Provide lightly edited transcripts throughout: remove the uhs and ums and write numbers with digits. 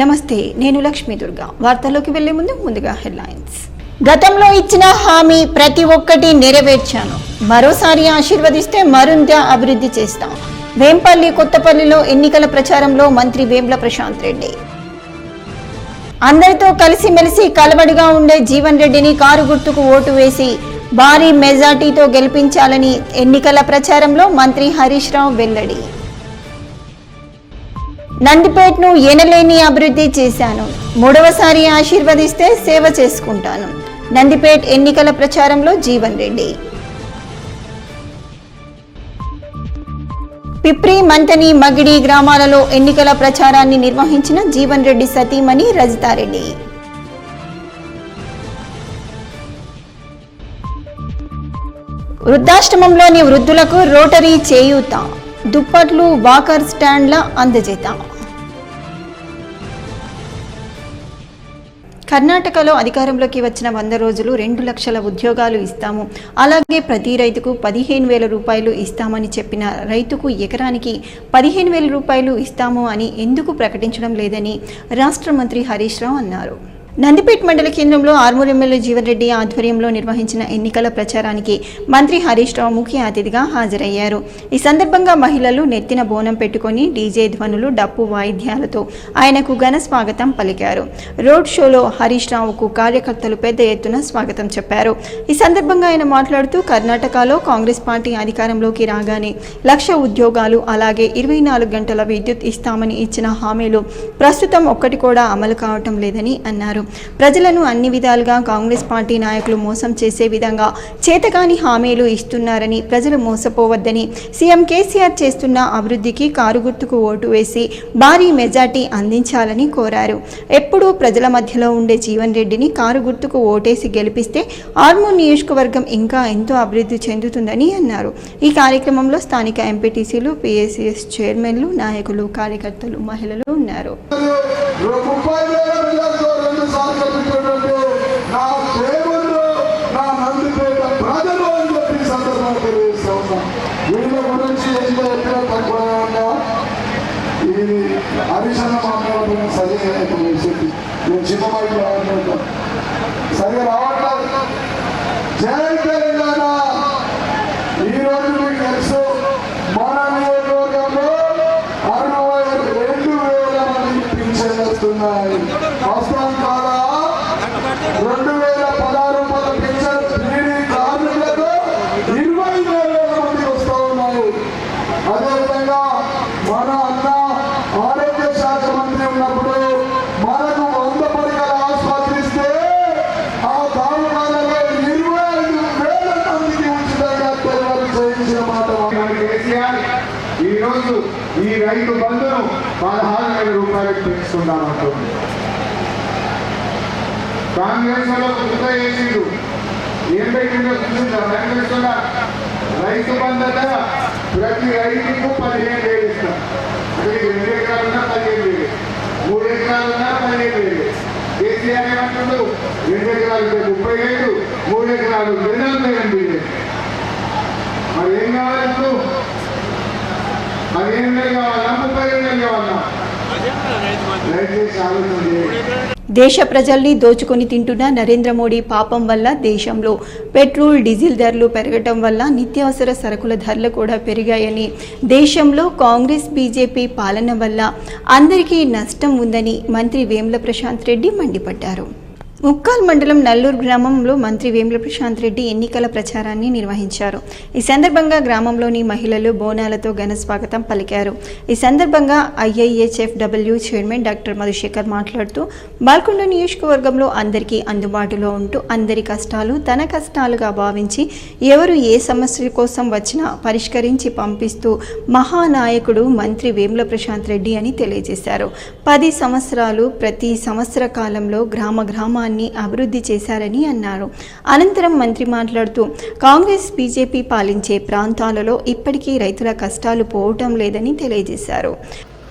నమస్తే, నేను లక్ష్మీ దుర్గా. వార్తల్లోకి వెళ్లే ముందుగా హెడ్లైన్స్. గతంలో ఇచ్చిన హామీ ప్రతి ఒక్కటి నెరవేర్చాను. మరోసారి ఆశీర్వదిస్తే మరింత అభివృద్ధి చేస్తాం. వేంపల్లి కొత్తపల్లిలో ఎన్నికల ప్రచారంలో మంత్రి వేముల ప్రశాంత్ రెడ్డి. అందరితో కలిసిమెలిసి కలబడిగా ఉండే జీవన్ రెడ్డిని కారు గుర్తుకు ఓటు వేసి భారీ మెజార్టీతో గెలిపించాలని ఎన్నికల ప్రచారంలో మంత్రి హరీష్ రావు వెల్లడి. నందిపేట్ను ఎనలేని అభివృద్ధి చేశాను. మూడవసారి ఆశీర్వదిస్తే సేవ చేసుకుంటాను. నందిపేట్ ఎన్నికల ప్రచారంలో జీవన్ రెడ్డి. పిప్రి, మంతని, మగిడి గ్రామాలలో ఎన్నికల ప్రచారాన్ని నిర్వహించిన జీవన్ రెడ్డి సతీమణి రజితారెడ్డి. వృద్ధాశ్రమంలోని వృద్ధులకు రోటరీ చేయూత, దుప్పట్లు, వాకర్ స్టాండ్ల అందజేత. కర్ణాటకలో అధికారంలోకి వచ్చిన 100 రోజులు 2 లక్షల ఉద్యోగాలు ఇస్తాము, అలాగే ప్రతి రైతుకు 15,000 రూపాయలు ఇస్తామని చెప్పిన రైతుకు ఎకరానికి 15,000 రూపాయలు ఇస్తాము అని ఎందుకు ప్రకటించడం లేదని రాష్ట్ర మంత్రి హరీష్ రావు అన్నారు. నందిపేట్ మండల కేంద్రంలో ఆర్మూర్ ఎమ్మెల్యే జీవన్ రెడ్డి ఆధ్వర్యంలో నిర్వహించిన ఎన్నికల ప్రచారానికి మంత్రి హరీష్ రావు ముఖ్య అతిథిగా హాజరయ్యారు. ఈ సందర్భంగా మహిళలు నెత్తిన బోనం పెట్టుకుని డీజే ధ్వనులు, డప్పు వాయిద్యాలతో ఆయనకు ఘన స్వాగతం పలికారు. రోడ్ షోలో హరీష్ రావుకు కార్యకర్తలు పెద్ద ఎత్తున స్వాగతం చెప్పారు. ఈ సందర్భంగా ఆయన మాట్లాడుతూ కర్ణాటకలో కాంగ్రెస్ పార్టీ అధికారంలోకి రాగానే 1,00,000 ఉద్యోగాలు, అలాగే 24 గంటల విద్యుత్ ఇస్తామని ఇచ్చిన హామీలు ప్రస్తుతం ఒక్కటి కూడా అమలు కావటం లేదని అన్నారు. ప్రజలను అన్ని విధాలుగా కాంగ్రెస్ పార్టీ నాయకులు మోసం చేసే విధంగా చేతకాని హామీలు ఇస్తున్నారని, ప్రజలు మోసపోవద్దని, సీఎం కేసీఆర్ చేస్తున్న అభివృద్ధికి కారు గుర్తుకు ఓటు వేసి భారీ మెజార్టీ అందించాలని కోరారు. ఎప్పుడూ ప్రజల మధ్యలో ఉండే జీవన్ రెడ్డిని కారు గుర్తుకు ఓటేసి గెలిపిస్తే ఆర్మూర్ నియోజకవర్గం ఇంకా ఎంతో అభివృద్ధి చెందుతుందని అన్నారు. ఈ కార్యక్రమంలో స్థానిక ఎంపీటీసీలు, పిఎస్సిఎస్ చైర్మన్లు, నాయకులు, కార్యకర్తలు, మహిళలు ఉన్నారు. సరిగా రావట్లేదు. జై తెలంగాణ. ఈ రోజు మీకు తెలుసు, మన నియోజకవర్గంలో 62,000 మందికి పింఛన్లు వస్తున్నాయి. వాస్తవం కాదా? 2,016 రూపాయల పింఛన్ బీడీ కార్మికులకు 25,000 మందికి వస్తూ ఉన్నాయి. అదేవిధంగా మన అన్న ఆరోగ్య శాఖ మంత్రి ఉన్నప్పుడు మనకు 100 పడకల ఆసుపత్రి ఇస్తే ఆ తాలూకాలలో 25,000 మందికి ఉచితంగా సేవలు చేయించిన మాట కేసీఆర్. ఈరోజు ఈ రైతు బంధును 16,000 రూపాయలకు పెంచుకుందామంటుంది. కాంగ్రెస్ లో కృత చేసిండు. ఏం పెట్టిందో చూసిందా? రైతు బంధత ప్రతి రైతుకు 15,000 ఇస్తాం. అంటే 2 ఎకరాలున్నా 15,000, 3 ఎకరాలున్నా 15,000. కేసీఆర్ ఏమంటుండు? 2 ఎకరాలు 35,000, 3 ఎకరాలు 48,000. మరి ఏం కావాలి ఇప్పుడు? 15,000 కావాలా, 30,000 కావాలా? దయచేసి ఆలోచన. దేశ ప్రజల్ని దోచుకొని తింటున్న నరేంద్ర మోడీ పాపం వల్ల దేశంలో పెట్రోల్, డీజిల్ ధరలు పెరగటం వల్ల నిత్యావసర సరుకుల ధరలు కూడా పెరిగాయని, దేశంలో కాంగ్రెస్, బీజేపీ పాలన వల్ల అందరికీ నష్టం ఉందని మంత్రి వేముల ప్రశాంత్ రెడ్డి మండిపడ్డారు. ముక్కాల్ మండలం నల్లూరు గ్రామంలో మంత్రి వేముల ప్రశాంత్ రెడ్డి ఎన్నికల ప్రచారాన్ని నిర్వహించారు. ఈ సందర్భంగా గ్రామంలోని మహిళలు బోనాలతో ఘన స్వాగతం పలికారు. ఈ సందర్భంగా IIHFW చైర్మన్ డాక్టర్ మధుశేఖర్ మాట్లాడుతూ, బాల్కొండ నియోజకవర్గంలో అందరికీ అందుబాటులో ఉంటూ అందరి కష్టాలు తన కష్టాలుగా భావించి ఎవరు ఏ సమస్య కోసం వచ్చినా పరిష్కరించి పంపిస్తూ మహానాయకుడు మంత్రి వేముల ప్రశాంత్ రెడ్డి అని తెలియజేశారు. 10 సంవత్సరాలు ప్రతి సంవత్సర కాలంలో గ్రామాన్ని అభివృద్ధి చేశారని అన్నారు. అనంతరం మంత్రి మాట్లాడుతూ, కాంగ్రెస్, బీజేపీ పాలించే ప్రాంతాలలో ఇప్పటికీ రైతుల కష్టాలు పోవటం లేదని తెలియజేశారు.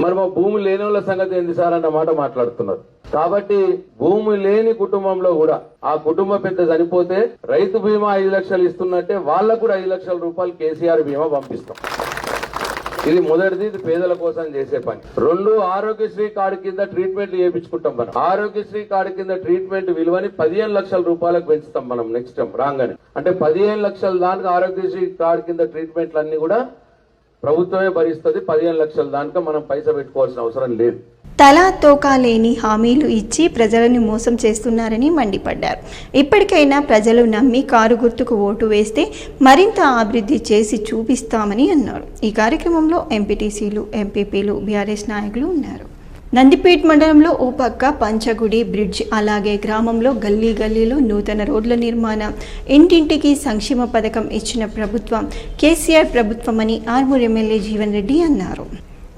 మరి మా భూమి లేని వాళ్ళ సంగతి ఏంది సార్ అన్న మాట మాట్లాడుతున్నారు. కాబట్టి భూమి లేని కుటుంబంలో కూడా ఆ కుటుంబ పెద్ద చనిపోతే రైతు బీమా 5 లక్షలు ఇస్తున్నట్టే వాళ్ళకు కూడా 5 లక్షల రూపాయలు కేసీఆర్ బీమా పంపిస్తాం. ఇది మొదటిది, ఇది పేదల కోసం చేసే పని. 2, ఆరోగ్యశ్రీ కార్డు కింద ట్రీట్మెంట్ చేయించుకుంటాం మనం. ఆరోగ్యశ్రీ కార్డు కింద ట్రీట్మెంట్ విలువని 15 లక్షల రూపాయలకు పెంచుతాం మనం నెక్స్ట్ టైం రాగానే. అంటే 15 లక్షల దానికి ఆరోగ్యశ్రీ కార్డు కింద ట్రీట్మెంట్లు అన్ని కూడా ప్రభుత్వమే భరిస్తుంది. 15 లక్షల దానిక మనం పైసా పెట్టుకోవాల్సిన అవసరం లేదు. తలా తోకా లేని హామీలు ఇచ్చి ప్రజలను మోసం చేస్తున్నారని మండిపడ్డారు. ఇప్పటికైనా ప్రజలు నమ్మి కారు గుర్తుకు ఓటు వేస్తే మరింత అభివృద్ధి చేసి చూపిస్తామని అన్నారు. ఈ కార్యక్రమంలో ఎంపీటీసీలు, ఎంపీపీలు, బీఆర్ఎస్ నాయకులు ఉన్నారు. నందిపేట్ మండలంలో ఓ పక్క పంచగుడి బ్రిడ్జ్, అలాగే గ్రామంలో గల్లీ గల్లీలో నూతన రోడ్ల నిర్మాణం, ఇంటింటికి సంక్షేమ పథకం ఇచ్చిన ప్రభుత్వం కేసీఆర్ ప్రభుత్వమని ఆర్మూర్ ఎమ్మెల్యే జీవన్ రెడ్డి అన్నారు.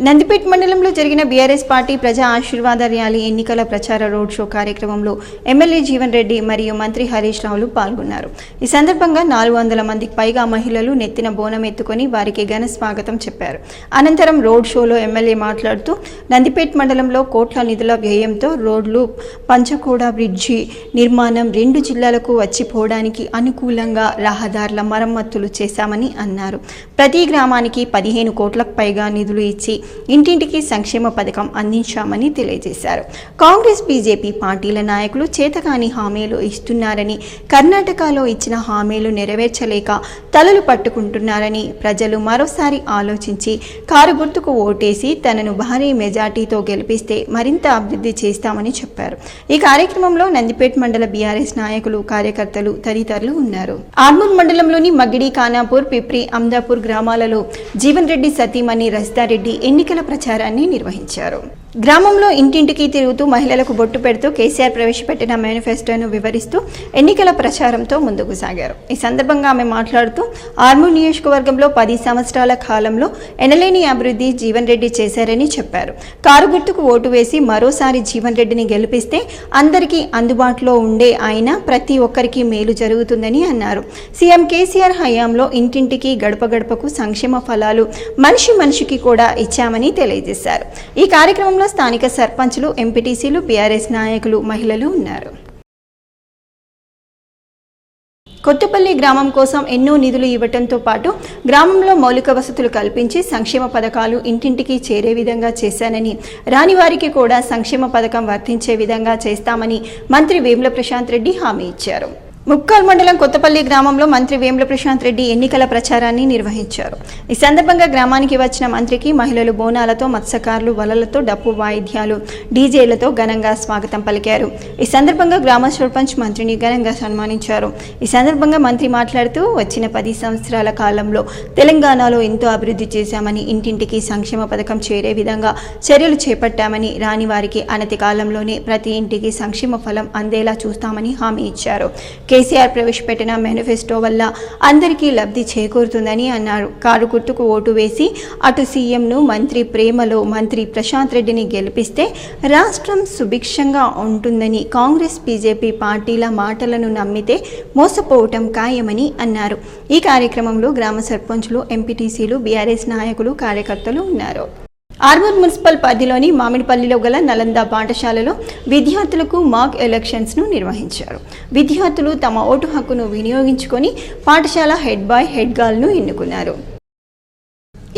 నందిపేట్ మండలంలో జరిగిన బీఆర్ఎస్ పార్టీ ప్రజా ఆశీర్వాద ర్యాలీ ఎన్నికల ప్రచార రోడ్ షో కార్యక్రమంలో ఎమ్మెల్యే జీవన్ రెడ్డి మరియు మంత్రి హరీష్ రావులు పాల్గొన్నారు. ఈ సందర్భంగా 400 మందికి పైగా మహిళలు నెత్తిన బోనం ఎత్తుకొని వారికి ఘన స్వాగతం చెప్పారు. అనంతరం రోడ్ షోలో ఎమ్మెల్యే మాట్లాడుతూ నందిపేట్ మండలంలో కోట్ల నిధుల వ్యయంతో రోడ్లు, పంచకోడ బ్రిడ్జి నిర్మాణం, 2 జిల్లాలకు వచ్చిపోవడానికి అనుకూలంగా రహదారుల మరమ్మతులు చేశామని అన్నారు. ప్రతి గ్రామానికి 15 కోట్లకు పైగా నిధులు ఇచ్చి ఇంటింటికి సంక్షేమ పథకం అందించామని తెలియజేశారు. కాంగ్రెస్, బీజేపీ పార్టీల నాయకులు చేతకాని హామీలు ఇస్తున్నారని, కర్ణాటకలో ఇచ్చిన హామీలు నెరవేర్చలేక తలలు పట్టుకుంటున్నారని, ప్రజలు మరోసారి ఆలోచించి కారు గుర్తుకు ఓటేసి తనను భారీ మెజార్టీతో గెలిపిస్తే మరింత అభివృద్ధి చేస్తామని చెప్పారు. ఈ కార్యక్రమంలో నందిపేట్ మండల బీఆర్ఎస్ నాయకులు, కార్యకర్తలు తదితరులు ఉన్నారు. ఆర్మూర్ మండలంలోని మగ్గిడి, ఖానాపూర్, పిప్రి, అమ్దాపూర్ గ్రామాలలో జీవన్ రెడ్డి సతీమణి రజితారెడ్డి ఎన్నికల ప్రచారాన్ని నిర్వహించారు. గ్రామంలో ఇంటింటికి తిరుగుతూ మహిళలకు బొట్టు పెడుతూ కేసీఆర్ ప్రవేశపెట్టిన మేనిఫెస్టోను వివరిస్తూ ఎన్నికల ప్రచారంతో ముందుకు సాగారు. ఈ సందర్భంగా ఆమె మాట్లాడుతూ ఆర్మూర్ నియోజకవర్గంలో 10 సంవత్సరాల కాలంలో ఎనలేని అభివృద్ధి జీవన్ రెడ్డి చేశారని చెప్పారు. కారు గుర్తుకు ఓటు వేసి మరోసారి జీవన్ రెడ్డిని గెలిపిస్తే అందరికీ అందుబాటులో ఉండే ఆయన ప్రతి ఒక్కరికి మేలు జరుగుతుందని అన్నారు. సీఎం కేసీఆర్ హయాంలో ఇంటింటికి, గడప గడపకు సంక్షేమ ఫలాలు మనిషి మనిషికి కూడా ఇచ్చామని తెలియజేశారు. ఈ కార్యక్రమంలో స్థానిక సర్పంచులు, ఎంపీటీసీలు, బీఆర్ఎస్ నాయకులు, మహిళలు ఉన్నారు. కొత్తపల్లి గ్రామం కోసం ఎన్నో నిధులు ఇవ్వడంతో పాటు గ్రామంలో మౌలిక వసతులు కల్పించి సంక్షేమ పథకాలు ఇంటింటికి చేరే విధంగా చేశానని, రాని వారికి కూడా సంక్షేమ పథకం వర్తించే విధంగా చేస్తామని మంత్రి వేముల ప్రశాంత్ రెడ్డి హామీ ఇచ్చారు. ముక్కాల్ మండలం కొత్తపల్లి గ్రామంలో మంత్రి వేముల ప్రశాంత్ రెడ్డి ఎన్నికల ప్రచారాన్ని నిర్వహించారు. ఈ సందర్భంగా గ్రామానికి వచ్చిన మంత్రికి మహిళలు బోనాలతో, మత్స్యకారులు వలలతో, డప్పు వాయిద్యాలు, డీజేలతో ఘనంగా స్వాగతం పలికారు. ఈ సందర్భంగా గ్రామ సర్పంచ్ మంత్రిని ఘనంగా సన్మానించారు. ఈ సందర్భంగా మంత్రి మాట్లాడుతూ వచ్చిన 10 సంవత్సరాల కాలంలో తెలంగాణలో ఎంతో అభివృద్ధి చేశామని, ఇంటింటికి సంక్షేమ పథకం చేరే విధంగా చర్యలు చేపట్టామని, రాని వారికి అనతి కాలంలోనే ప్రతి ఇంటికి సంక్షేమ ఫలం అందేలా చూస్తామని హామీ ఇచ్చారు. కేసీఆర్ ప్రవేశపెట్టిన మేనిఫెస్టో వల్ల అందరికీ లబ్ధి చేకూరుతుందని అన్నారు. కారు గుర్తుకు ఓటు వేసి అటు సీఎంను, మంత్రి ప్రేమలో మంత్రి ప్రశాంత్ రెడ్డిని గెలిపిస్తే రాష్ట్రం సుభిక్షంగా ఉంటుందని, కాంగ్రెస్, బీజేపీ పార్టీల మాటలను నమ్మితే మోసపోవటం ఖాయమని అన్నారు. ఈ కార్యక్రమంలో గ్రామ సర్పంచులు, ఎంపీటీసీలు, బీఆర్ఎస్ నాయకులు, కార్యకర్తలు ఉన్నారు. ఆర్మూర్ మున్సిపల్ పరిధిలోని మామిడిపల్లిలో గల నలంద పాఠశాలలో విద్యార్థులకు మాక్ ఎలక్షన్స్ను నిర్వహించారు. విద్యార్థులు తమ ఓటు హక్కును వినియోగించుకొని పాఠశాల హెడ్ బాయ్, హెడ్ గర్ల్ను ఎన్నుకున్నారు.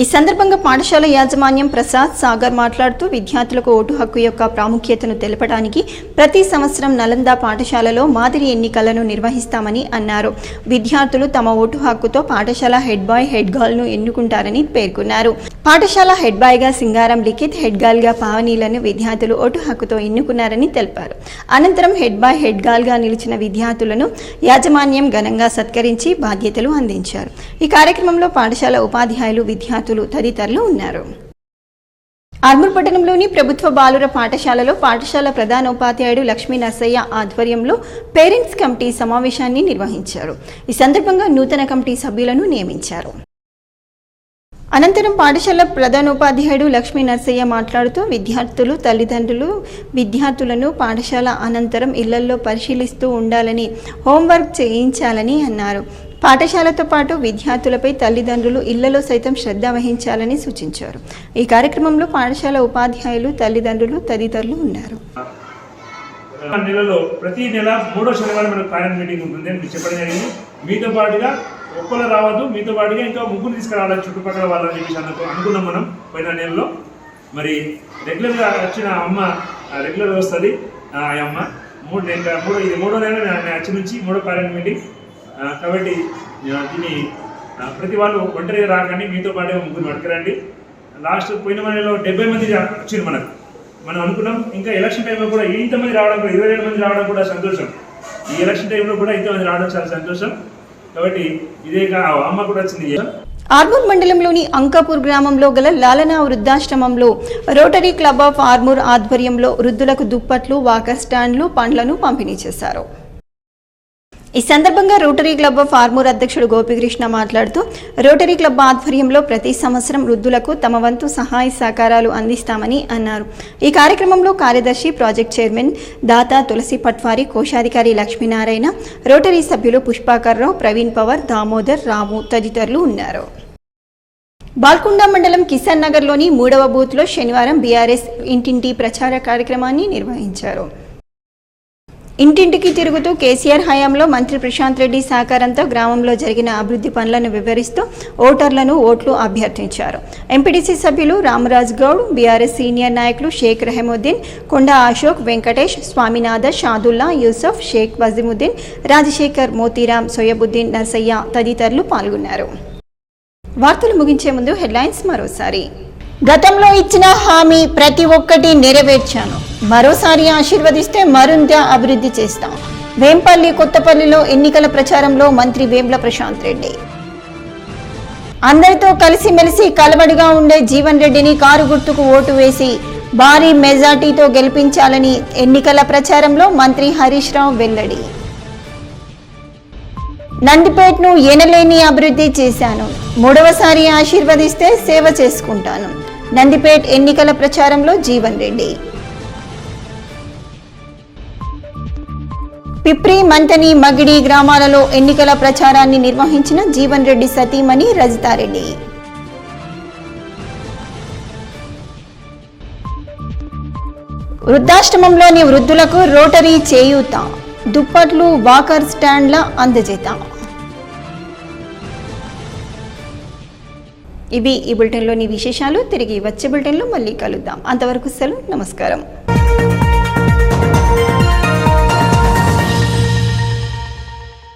ఈ సందర్భంగా పాఠశాల యాజమాన్యం ప్రసాద్ సాగర్ మాట్లాడుతూ విద్యార్థులకు ఓటు హక్కు యొక్క ప్రాముఖ్యతను తెలపడానికి ప్రతి సంవత్సరం నలంద పాఠశాలలో మాదిరి ఎన్నికలను నిర్వహిస్తామని అన్నారు. విద్యార్థులు తమ ఓటు హక్కుతో పాఠశాల హెడ్ బాయ్, హెడ్ గర్ల్ను ఎన్నుకుంటారని పేర్కొన్నారు. పాఠశాల హెడ్ బాయ్గా సింగారం లిఖిత్, హెడ్ గర్ల్గా పావనీలను విద్యార్థులు ఓటు హక్కుతో ఎన్నుకున్నారని తెలిపారు. అనంతరం హెడ్ బాయ్, హెడ్ గర్ల్గా నిలిచిన విద్యార్థులను యాజమాన్యం ఘనంగా సత్కరించి బాధ్యతలు అందించారు. ఈ కార్యక్రమంలో పాఠశాల ఉపాధ్యాయులు, విద్యార్థులు తదితరులు ఉన్నారు. ఆర్మూర్ పట్టణంలోని ప్రభుత్వ బాలుర పాఠశాలలో పాఠశాల ప్రధానోపాధ్యాయుడు లక్ష్మీ నర్సయ్య ఆధ్వర్యంలో పేరెంట్స్ కమిటీ సమావేశాన్ని నిర్వహించారు. ఈ సందర్భంగా నూతన కమిటీ సభ్యులను నియమించారు. అనంతరం పాఠశాల ప్రధానోపాధ్యాయుడు లక్ష్మీ నర్సయ్య మాట్లాడుతూ విద్యార్థులు, తల్లిదండ్రులు విద్యార్థులను పాఠశాల అనంతరం ఇళ్లల్లో పరిశీలిస్తూ ఉండాలని, హోంవర్క్ చేయించాలని అన్నారు. పాఠశాలతో పాటు విద్యార్థులపై తల్లిదండ్రులు ఇళ్లలో సైతం శ్రద్ధ వహించాలని సూచించారు. ఈ కార్యక్రమంలో పాఠశాల ఉపాధ్యాయులు, తల్లిదండ్రులు తదితరులు ఉన్నారు. నెలలో ప్రతి నెల 3వ శనివారం మనకు పేరెంట్ మీటింగ్ ఉంటుంది అని చెప్పడం జరిగింది. మీతో పాటుగా ఒక్కరు రావద్దు, మీతో పాటుగా ఇంకా ముగ్గురు తీసుకురావాలి చుట్టుపక్కల వాళ్ళని చెప్పేసి అనుకున్నాం మనం పోయిన నెలలో. మరి రెగ్యులర్గా వచ్చిన అమ్మ రెగ్యులర్గా వస్తుంది. ఆ అమ్మ ఇది మూడో నెల వచ్చి నుంచి మూడో పేరెంట్ మీటింగ్ కాబట్టి దీన్ని ప్రతి వాళ్ళు ఒంటరిగా రాకండి, మీతో పాటుగా ముగ్గురు పట్టుకురండి. లాస్ట్ పోయిన నెలలో 70 మంది వచ్చింది మనకు. మనం అనుకున్నాం ఇంకా ఎలక్షన్ టైంలో కూడా ఇంతమంది రావడం కూడా 22 మంది రావడం కూడా సంతోషం. ఈ ఎలక్షన్ టైంలో కూడా ఇంతమంది రావడం చాలా సంతోషం. కాబట్టి ఇదే అమ్మ కూడా వచ్చింది. ఆర్మూర్ మండలంలోని అంకాపూర్ గ్రామంలో గల లాలనా వృద్ధాశ్రమంలో రోటరీ క్లబ్ ఆఫ్ ఆర్మూర్ ఆధ్వర్యంలో వృద్ధులకు దుప్పట్లు, వాకర్ స్టాండ్లు, పండ్లను పంపిణీ చేశారు. ఈ సందర్భంగా రోటరీ క్లబ్ ఆఫ్ ఆర్మూర్ అధ్యక్షుడు గోపికృష్ణ మాట్లాడుతూ రోటరీ క్లబ్ ఆధ్వర్యంలో ప్రతి సంవత్సరం వృద్ధులకు తమ వంతు సహాయ సహకారాలు అందిస్తామని అన్నారు. ఈ కార్యక్రమంలో కార్యదర్శి, ప్రాజెక్ట్ చైర్మన్ దాతా తులసి పట్వారి, కోశాధికారి లక్ష్మీనారాయణ, రోటరీ సభ్యులు పుష్పాకర్ రావు, ప్రవీణ్ పవర్, దామోదర్, రాము తదితరులు ఉన్నారు. బాల్కొండ మండలం కిసాన్ నగర్లోని 3వ బూత్లో శనివారం బీఆర్ఎస్ ఇంటింటి ప్రచార కార్యక్రమాన్ని నిర్వహించారు. ఇంటింటికి తిరుగుతూ కేసీఆర్ హయాంలో మంత్రి ప్రశాంత్ రెడ్డి సహకారంతో గ్రామంలో జరిగిన అభివృద్ధి పనులను వివరిస్తూ ఓటర్లను ఓట్లు అభ్యర్థించారు. ఎంపీటీసీ సభ్యులు రామరాజ్ గౌడ్, బీఆర్ఎస్ సీనియర్ నాయకులు షేక్ రెహముద్దీన్, కొండా అశోక్, వెంకటేష్, స్వామినాథ, షాదుల్లా, యూసఫ్, షేక్ వజీముద్దీన్, రాజశేఖర్, మోతీరాం, సోయబుద్దీన్, నర్సయ్య తదితరులు పాల్గొన్నారు. వార్తలు ముగించే ముందు హెడ్లైన్స్ మరోసారి. గతంలో ఇచ్చిన హామీ ప్రతి ఒక్కటి నెరవేర్చాను, మరోసారి ఆశీర్వదిస్తే మరింత అభివృద్ధి చేస్తాం. వేంపల్లి కొత్తపల్లిలో ఎన్నికల ప్రచారంలో మంత్రి వేముల ప్రశాంత్ రెడ్డి. అందరితో కలిసిమెలిసి కలబడిగా ఉండే జీవన్ రెడ్డిని కారు గుర్తుకు ఓటు వేసి భారీ మెజార్టీతో గెలిపించాలని ఎన్నికల ప్రచారంలో మంత్రి హరీష్ రావు వెల్లడి. నందిపేట్ను ఎనలేని అభివృద్ధి చేశాను, మూడవసారి ఆశీర్వదిస్తే సేవ చేసుకుంటాను. నందిపేట్ ఎన్నికల ప్రచారంలో జీవన్ రెడ్డి. పిప్రి, మంతని, మగిడి గ్రామాలలో ఎన్నికల ప్రచారాన్ని నిర్వహించిన జీవన్ రెడ్డి సతీమణి రజితారెడ్డి. వృద్ధాశ్రమంలోని వృద్ధులకు రోటరీ చేయూత, దుప్పట్లు, వాకర్ స్టాండ్ల అందజేత. ఇవి ఈ బులెటిన్లోని విశేషాలు. తిరిగి వచ్చే బులెటిన్లో మళ్ళీ కలుద్దాం. అంతవరకు సెలవు, నమస్కారం.